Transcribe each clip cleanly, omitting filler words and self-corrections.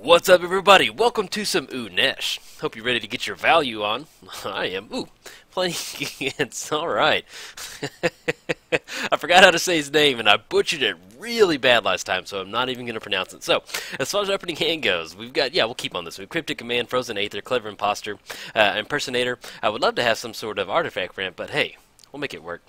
What's up, everybody? Welcome to some Unesh. Hope you're ready to get your value on. I am. Ooh, playing against. Alright. I forgot how to say his name, and I butchered it really bad last time, so I'm not even going to pronounce it. So, as far as opening hand goes, we've got, we'll keep on this. We've Cryptic Command, Frozen Aether, Clever Imposter, Impersonator. I would love to have some sort of artifact ramp, but hey, we'll make it work.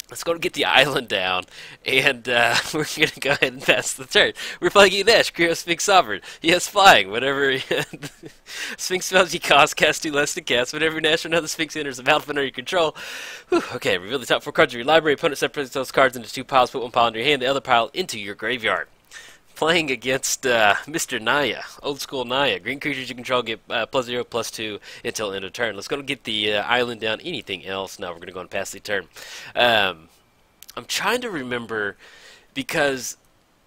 Let's go to get the island down, and we're going to go ahead and pass the turn. We're playing Unesh, Criosphinx Sovereign. Yes, flying. Whatever Sphinx spells you cast 2 less to cast. Whenever Unesh or another Sphinx enters the battlefield under your control. Whew, okay, reveal the top 4 cards of your library. Opponent separates those cards into 2 piles. Put 1 pile into your hand, the other pile into your graveyard. Playing against Mr. Naya, old school Naya. Green creatures you control get +0, +2 until end of turn. Let's go and get the island down. Anything else? No, we're going to go and pass the turn. I'm trying to remember because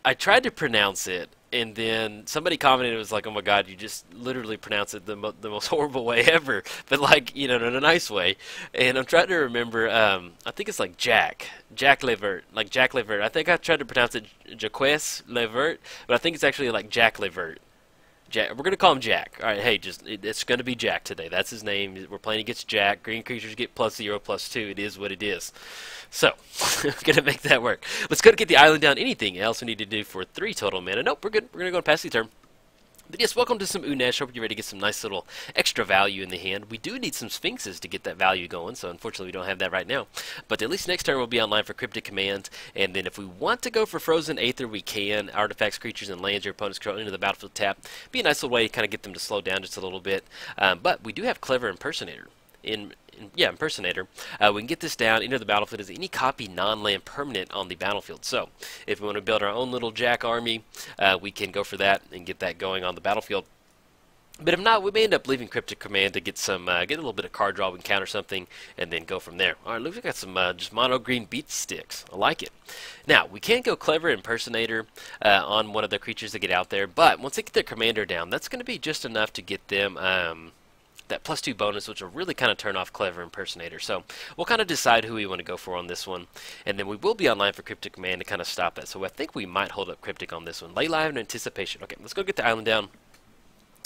I tried to pronounce it, and then somebody commented, it was like, oh my god, you just literally pronounce it the most horrible way ever, but like, you know, in a nice way. And I'm trying to remember, I think it's like Jacques le Vert, like Jacques le Vert. I think I tried to pronounce it Jacques le Vert, but I think it's actually like Jacques le Vert. We're going to call him Jack. Alright, hey, it's going to be Jack today. That's his name. We're playing against Jack. Green creatures get +0, +2. It is what it is. So, we're going to make that work. Let's go to get the island down. Anything else we need to do for 3 total mana? Nope, we're good. We're going to go and pass the turn. But yes, welcome to some Unesh. Hope you're ready to get some nice little extra value in the hand. We do need some Sphinxes to get that value going, so unfortunately we don't have that right now. But at least next turn we'll be online for Cryptic Command, and then if we want to go for Frozen Aether, we can. Artifacts, creatures, and lands your opponent's control into the battlefield tap. Be a nice little way to kind of get them to slow down just a little bit. But we do have Clever Impersonator. Impersonator. We can get this down into the battlefield as any copy non-land permanent on the battlefield. So, if we want to build our own little Jack army, we can go for that and get that going on the battlefield. But if not, we may end up leaving Cryptic Command to get some, get a little bit of card draw, we can counter something, and then go from there. Alright, looks like we got some just mono green beat sticks. I like it. Now, we can go Clever Impersonator on one of the creatures that get out there, but once they get their commander down, that's going to be just enough to get them that +2 bonus, which will really kind of turn off Clever Impersonator. So we'll kind of decide who we want to go for on this one, and then we will be online for Cryptic Command to kind of stop that. So I think we might hold up Cryptic on this one. Lay live in anticipation. Okay, let's go get the island down.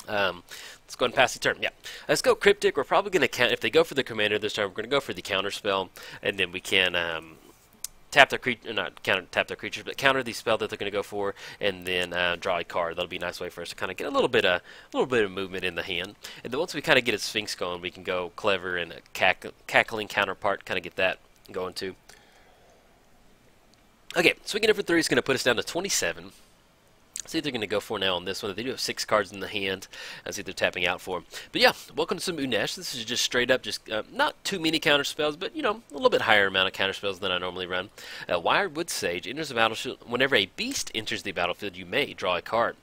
Let's go ahead and pass the turn. Yeah, let's go Cryptic. We're probably going to count, if they go for the commander this time, we're going to go for the counter spell, and then we can tap their creature, not tap their creatures, but counter the spell that they're going to go for, and then draw a card. That'll be a nice way for us to kind of get a little bit of movement in the hand. And then once we kind of get a Sphinx going, we can go Clever and a cackling counterpart, kind of get that going too. Okay, swinging it for 3 is going to put us down to 27. See what they're going to go for now on this one. They do have 6 cards in the hand. That's what they're tapping out for. But yeah, welcome to some Unesh. This is just straight up, just not too many counter spells, but you know, a little bit higher amount of counter spells than I normally run. Wirewood Sage enters the battlefield. Whenever a beast enters the battlefield, you may draw a card.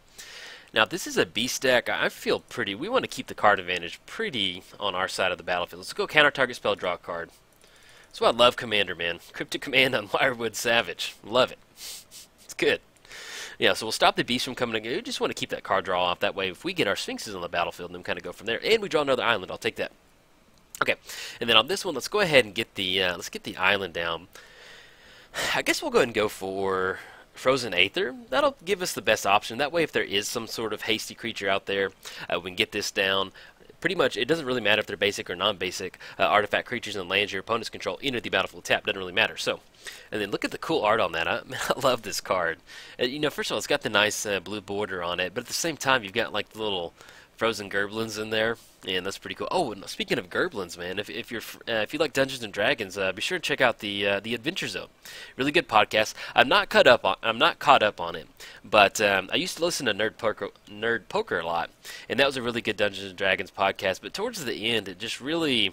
Now, this is a beast deck. I feel pretty. We want to keep the card advantage pretty on our side of the battlefield. Let's go counter target spell, draw a card. That's why I love Commander, man. Cryptic Command on Wirewood Savage. Love it. It's good. Yeah, so we'll stop the beast from coming in. We just want to keep that card draw off. That way, if we get our Sphinxes on the battlefield, then we kind of go from there. And we draw another island. I'll take that. Okay, and then on this one, let's go ahead and get the island down. I guess we'll go ahead and go for Frozen Aether. That'll give us the best option. That way, if there is some sort of hasty creature out there, we can get this down. Pretty much, it doesn't really matter if they're basic or non-basic. Artifact creatures and lands your opponent's control enter the battlefield tap. Doesn't really matter. So, and then look at the cool art on that. I love this card. You know, first of all, it's got the nice blue border on it, but at the same time, you've got like the little frozen gerblins in there, and that's pretty cool. Oh, and speaking of gerblins, man, if you like Dungeons and Dragons, be sure to check out the Adventure Zone. Really good podcast. I'm not caught up on it, but I used to listen to Nerd Poker a lot, and that was a really good Dungeons and Dragons podcast. But towards the end, it just really,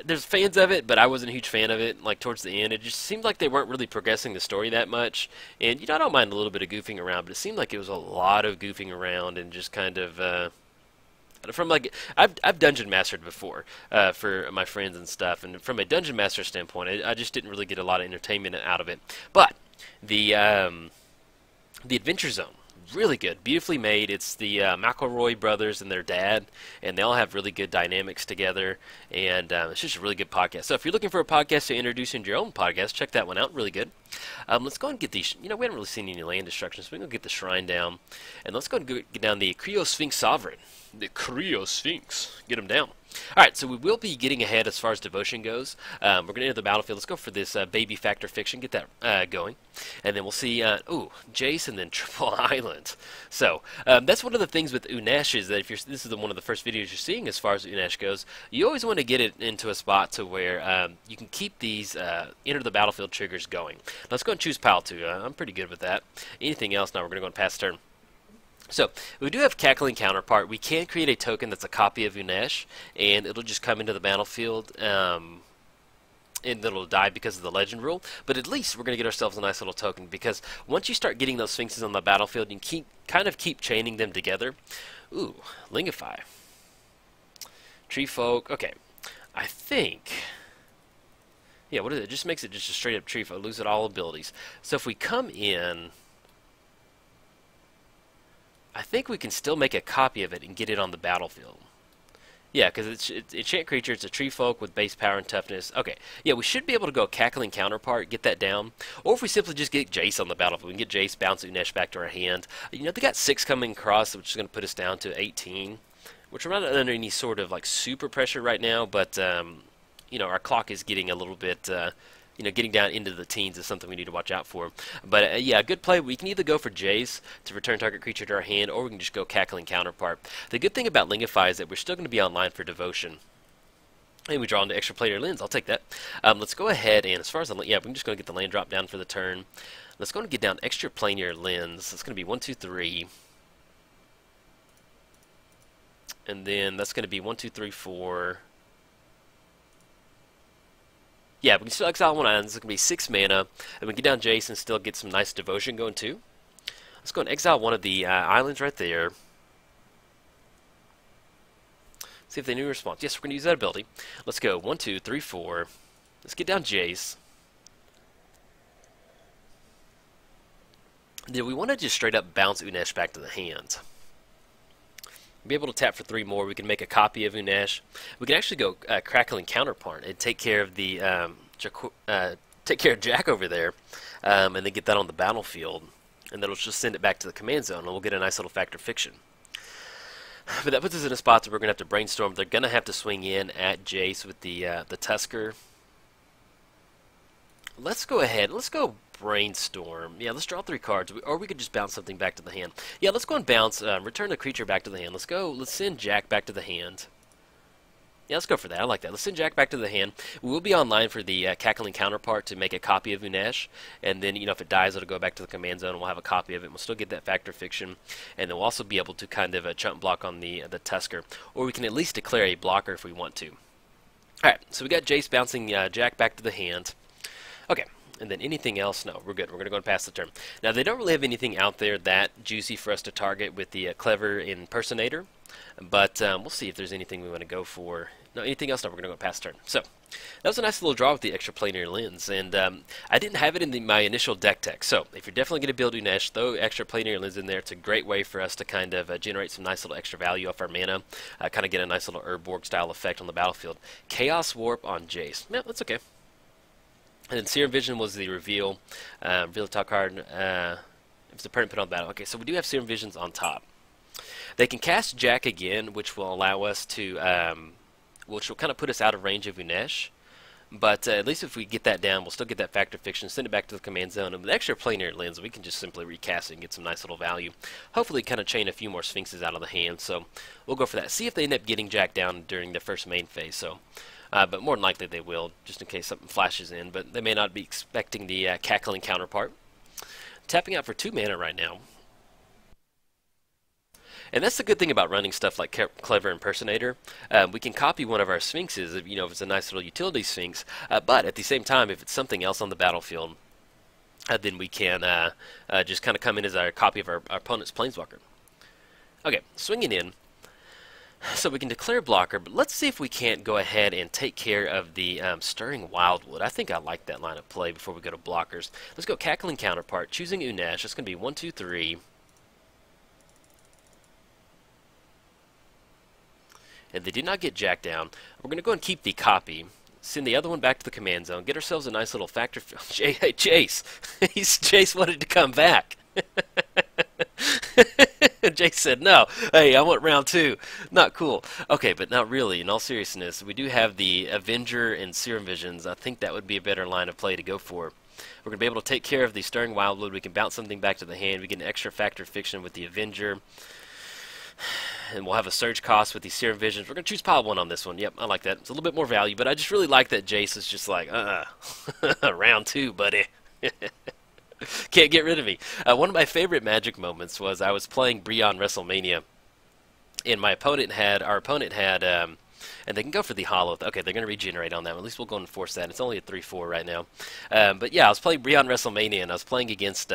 there's fans of it, but I wasn't a huge fan of it. Like, towards the end, it just seemed like they weren't really progressing the story that much. And, you know, I don't mind a little bit of goofing around, but it seemed like it was a lot of goofing around and just kind of, from like, I've dungeon mastered before for my friends and stuff, and from a dungeon master standpoint, I just didn't really get a lot of entertainment out of it. But the Adventure Zone, really good, beautifully made. It's the McElroy brothers and their dad, and they all have really good dynamics together, and it's just a really good podcast. So if you're looking for a podcast to introduce into your own podcast, check that one out, really good. Let's go and get these, we haven't really seen any land destruction, so we're going to get the shrine down, and let's go and get down the Criosphinx Sovereign. The Criosphinx. Get them down. Alright, so we will be getting ahead as far as devotion goes. We're going to enter the battlefield. Let's go for this baby factor fiction, get that going. And then we'll see, Jace and then Triple Island. So, that's one of the things with Unesh is that if this is one of the first videos you're seeing as far as Unesh goes, you always want to get it into a spot to where you can keep these enter the battlefield triggers going. Let's go and choose Pile 2. I'm pretty good with that. Anything else? Now we're going to go and pass turn. So, we do have Cackling Counterpart. We can create a token that's a copy of Unesh, and it'll just come into the battlefield, and it'll die because of the legend rule. But at least we're going to get ourselves a nice little token, because once you start getting those Sphinxes on the battlefield, you can kind of keep chaining them together. Ooh, Lingify. Tree Folk. Okay, I think... Yeah, what is it? It just makes it just a straight-up Tree Folk. Lose it all abilities. So if we come in... I think we can still make a copy of it and get it on the battlefield. Yeah, because it's enchant creature. It's a tree folk with base power and toughness. Okay, yeah, we should be able to go Cackling Counterpart, get that down. Or if we simply just get Jace on the battlefield, we can get Jace, bounce Unesh back to our hand. They got 6 coming across, which is going to put us down to 18, which we're not under any sort of like super pressure right now. But our clock is getting a little bit. Getting down into the teens is something we need to watch out for. But, yeah, good play. We can either go for Jace to return target creature to our hand, or we can just go Cackling Counterpart. The good thing about Lingify is that we're still going to be online for Devotion. And we draw into Extra Planar Lens. I'll take that. Let's go ahead, and as far as the... Yeah, we're just going to get the land drop down for the turn. Let's go and get down Extra Planar Lens. It's going to be 1, 2, 3. And then that's going to be 1, 2, 3, 4... Yeah, we can still exile 1 island. It's going to be 6 mana. And we can get down Jace and still get some nice devotion going too. Let's go and exile one of the islands right there. See if they knew response. Yes, we're going to use that ability. Let's go 1, 2, 3, 4. Let's get down Jace. Then we want to just straight up bounce Unesh back to the hand. Be able to tap for 3 more. We can make a copy of Unesh. We can actually go Crackling Counterpart and take care of the Jack over there, and then get that on the battlefield, and then it'll just send it back to the command zone, and we'll get a nice little Factor Fiction. But that puts us in a spot that we're going to have to brainstorm. They're going to have to swing in at Jace with the Tusker. Let's go ahead. Let's go brainstorm. Yeah, let's draw 3 cards, or we could just bounce something back to the hand. Yeah, let's go and bounce, return the creature back to the hand. Let's send Jack back to the hand. Yeah, let's go for that. I like that. Let's send Jack back to the hand. We will be online for the Cackling Counterpart to make a copy of Unesh, and then, if it dies, it'll go back to the command zone, and we'll have a copy of it. We'll still get that Factor Fiction, and then we'll also be able to kind of chump block on the Tusker, or we can at least declare a blocker if we want to. Alright, so we got Jace bouncing Jack back to the hand. Okay. And then anything else? No, we're good. We're going to go and pass the turn. Now, they don't really have anything out there that juicy for us to target with the Clever Impersonator, but we'll see if there's anything we want to go for. No, anything else? No, we're going to go past turn. So, that was a nice little draw with the Extra Planar Lens, and I didn't have it in my initial deck tech, so if you're definitely going to build Unesh, throw Extra Planar Lens in there. It's a great way for us to kind of generate some nice little extra value off our mana, kind of get a nice little Urborg style effect on the battlefield. Chaos Warp on Jace. Yeah, that's okay. And then Serum Vision was the reveal. Reveal the top card. It was the permanent put on the battle. Okay, so we do have Serum Visions on top. They can cast Jack again, which will allow us to, which will kind of put us out of range of Unesh. But at least if we get that down, we'll still get that Factor Fiction, send it back to the command zone, and with Extra Planar Lens, we can just simply recast it and get some nice little value. Hopefully kind of chain a few more Sphinxes out of the hand, so we'll go for that. See if they end up getting Jack down during the first main phase, so... but more than likely they will, just in case something flashes in. But they may not be expecting the Cackling Counterpart. Tapping out for 2 mana right now. And that's the good thing about running stuff like Clever Impersonator. We can copy one of our Sphinxes, if it's a nice little utility Sphinx. But at the same time, if it's something else on the battlefield, then we can just kind of come in as our copy of our opponent's Planeswalker. Okay, swinging in. So we can declare blocker, but let's see if we can't go ahead and take care of the Stirring Wildwood. I think I like that line of play before we go to blockers. Let's go Cackling Counterpart, choosing Unesh. It's going to be 1, 2, 3. and they did not get Jack down. We're going to go and keep the copy. Send the other one back to the command zone. Get ourselves a nice little factor. Hey, Jace. Jace wanted to come back. Jace said no. Hey, I want round 2. Not cool. Okay, but not really. In all seriousness, we do have the Avenger and Serum Visions. I think that would be a better line of play to go for. We're going to be able to take care of the Stirring Wildwood. We can bounce something back to the hand. We get an extra Factor Fiction with the Avenger. And we'll have a surge cost with these Serum Visions. We're going to choose pile 1 on this one. Yep, I like that. It's a little bit more value, but I just really like that Jace is just like, round 2, buddy. Can't get rid of me. One of my favorite Magic moments was I was playing Breon WrestleMania, and our opponent had, and they can go for the Hollow. Okay, they're going to regenerate on that one. At least we'll go and force that. It's only a 3-4 right now. But yeah, I was playing Breon WrestleMania, and I was playing against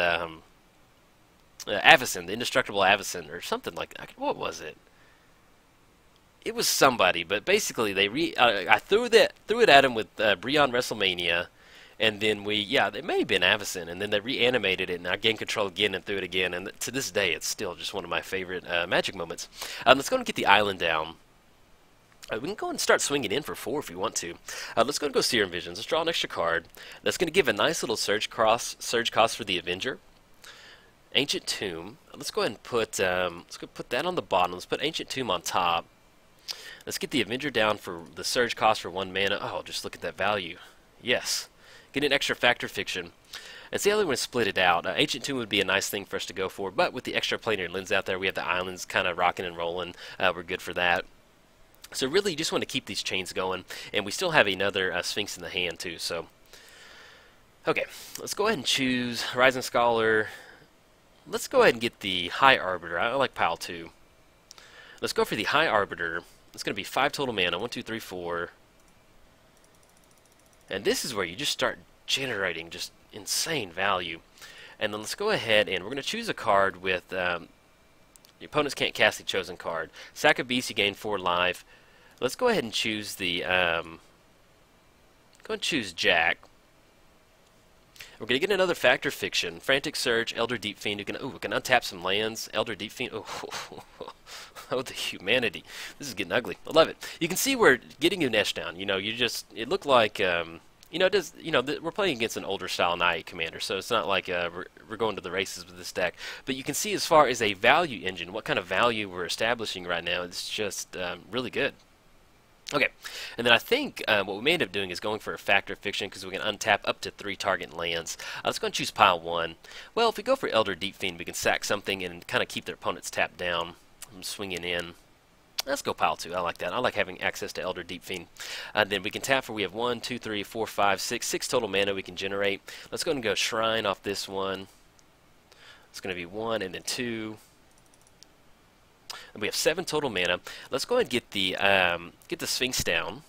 Avacyn, the Indestructible Avacyn, or something like that. What was it? It was somebody, but basically I threw it at him with Breon WrestleMania, and then they may have been Avacyn, and then they reanimated it, and I gained control again and threw it again, and to this day, it's still just one of my favorite Magic moments. Let's go and get the island down. We can go and start swinging in for 4 if we want to. Let's go and go Serum Visions. Let's draw an extra card. That's going to give a nice little surge cost for the Avenger. Ancient Tomb. Let's go ahead and put that on the bottom. Let's put Ancient Tomb on top. Let's get the Avenger down for the surge cost for 1 mana. Oh, just look at that value. Yes. Get an extra Factor Fiction. And see how they want to split it out. Ancient Tomb would be a nice thing for us to go for, but with the extra planar lens out there, we have the islands kind of rocking and rolling. We're good for that. So really, you just want to keep these chains going, and we still have another Sphinx in the hand too. So, okay, let's go ahead and choose Rising Scholar. Let's go ahead and get the High Arbiter. I like pile 2. Let's go for the High Arbiter. It's going to be 5 total mana. 1, 2, 3, 4. And this is where you just start generating just insane value. And then let's go ahead and we're going to choose a card with your opponents can't cast the chosen card. Sack a beast, you gain 4 life. Let's go ahead and choose the choose Jack. We're going to get another Factor Fiction. Frantic Search, Elder Deep Fiend. We can untap some lands. Elder Deep Fiend. Oh, the humanity. This is getting ugly. I love it. You can see we're getting Unesh down. You know, it looked like, we're playing against an older style Naive commander, so it's not like we're going to the races with this deck. But you can see as far as a value engine, what kind of value we're establishing right now, it's just really good. Okay, and then I think what we may end up doing is going for a Factor Fiction because we can untap up to 3 target lands. Let's go and choose pile 1. Well, if we go for Elder Deep Fiend, we can sack something and kind of keep their opponents tapped down. I'm swinging in. Let's go pile 2. I like that. I like having access to Elder Deep Fiend. Then we can tap for, we have 1, 2, 3, 4, 5, 6 total mana we can generate. Let's go and go Shrine off this one. It's going to be 1 and then 2. And we have 7 total mana. Let's go ahead and get the Sphinx down.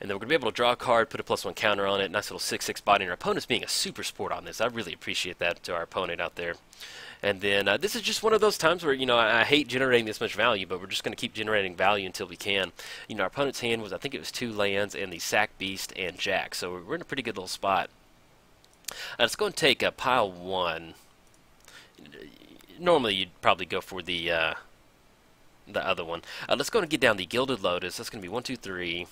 And then we're going to be able to draw a card, put a +1 counter on it. Nice little 6/6 body. And our opponent's being a super sport on this. I really appreciate that to our opponent out there. And then this is just one of those times where, I hate generating this much value, but we're just going to keep generating value until we can. Our opponent's hand was, I think it was 2 lands and the Sack Beast and Jack. So we're in a pretty good little spot. Let's go and take pile 1. Normally you'd probably go for the other one. Let's go and get down the Gilded Lotus. That's going to be 1, 2, 3.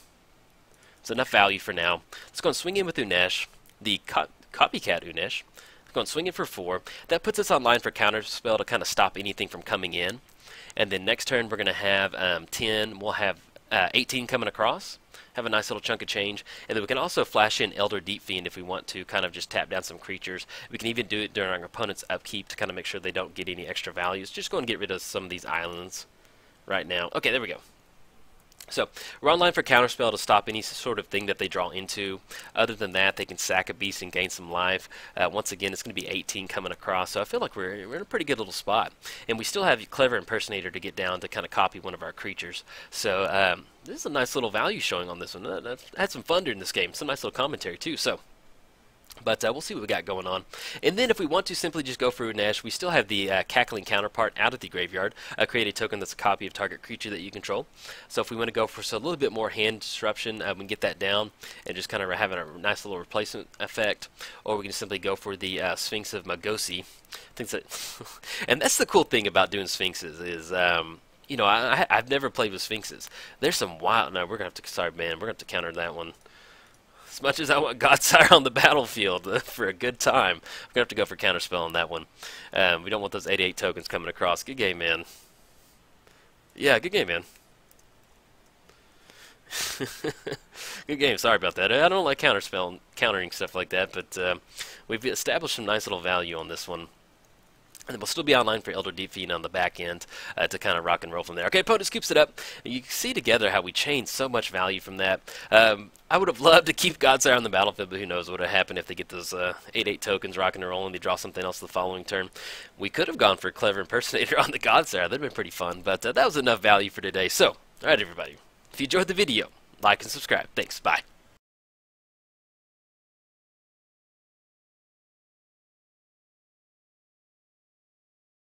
It's enough value for now. Let's go and swing in with Unesh, the copycat Unesh. Let's go and swing in for 4. That puts us online for counter spell to kind of stop anything from coming in. And then next turn we're going to have 10. We'll have 18 coming across. Have a nice little chunk of change. And then we can also flash in Elder Deep Fiend if we want to kind of just tap down some creatures. We can even do it during our opponent's upkeep to kind of make sure they don't get any extra values. Just go and get rid of some of these islands right now. Okay, there we go. So we're online for counterspell to stop any sort of thing that they draw into. Other than that, they can sack a beast and gain some life. Once again, it's going to be 18 coming across, so I feel like we're in a pretty good little spot. And we still have Clever Impersonator to get down to kind of copy one of our creatures. So this is a nice little value showing on this one. I had some fun during this game. Some nice little commentary too. So But we'll see what we got going on. And then if we want to simply just go for Unesh, we still have the Cackling Counterpart out of the graveyard. Create a token that's a copy of target creature that you control. So if we want to go for a little bit more hand disruption, we can get that down and just kind of have a nice little replacement effect. Or we can simply go for the Sphinx of Magosi. Things that and that's the cool thing about doing Sphinxes is... you know, I've never played with Sphinxes. There's some wild... No, we're going to have to... Sorry, man. We're going to have to counter that one. As much as I want Godsire on the battlefield for a good time, we're going to have to go for Counterspell on that one. We don't want those 88 tokens coming across. Good game, man. Yeah, good game, man. Good game. Sorry about that. I don't like Counterspell, countering stuff like that, but we've established some nice little value on this one. And we'll still be online for Elder Deep Fiend on the back end to kind of rock and roll from there. Okay, opponent scoops it up. You can see together how we changed so much value from that. I would have loved to keep Godsire on the battlefield, but who knows what would have happened if they get those 8/8 tokens rocking and rolling. They draw something else the following turn. We could have gone for a Clever Impersonator on the Godsire. That would have been pretty fun, but that was enough value for today. So, alright everybody, if you enjoyed the video, like and subscribe. Thanks, bye.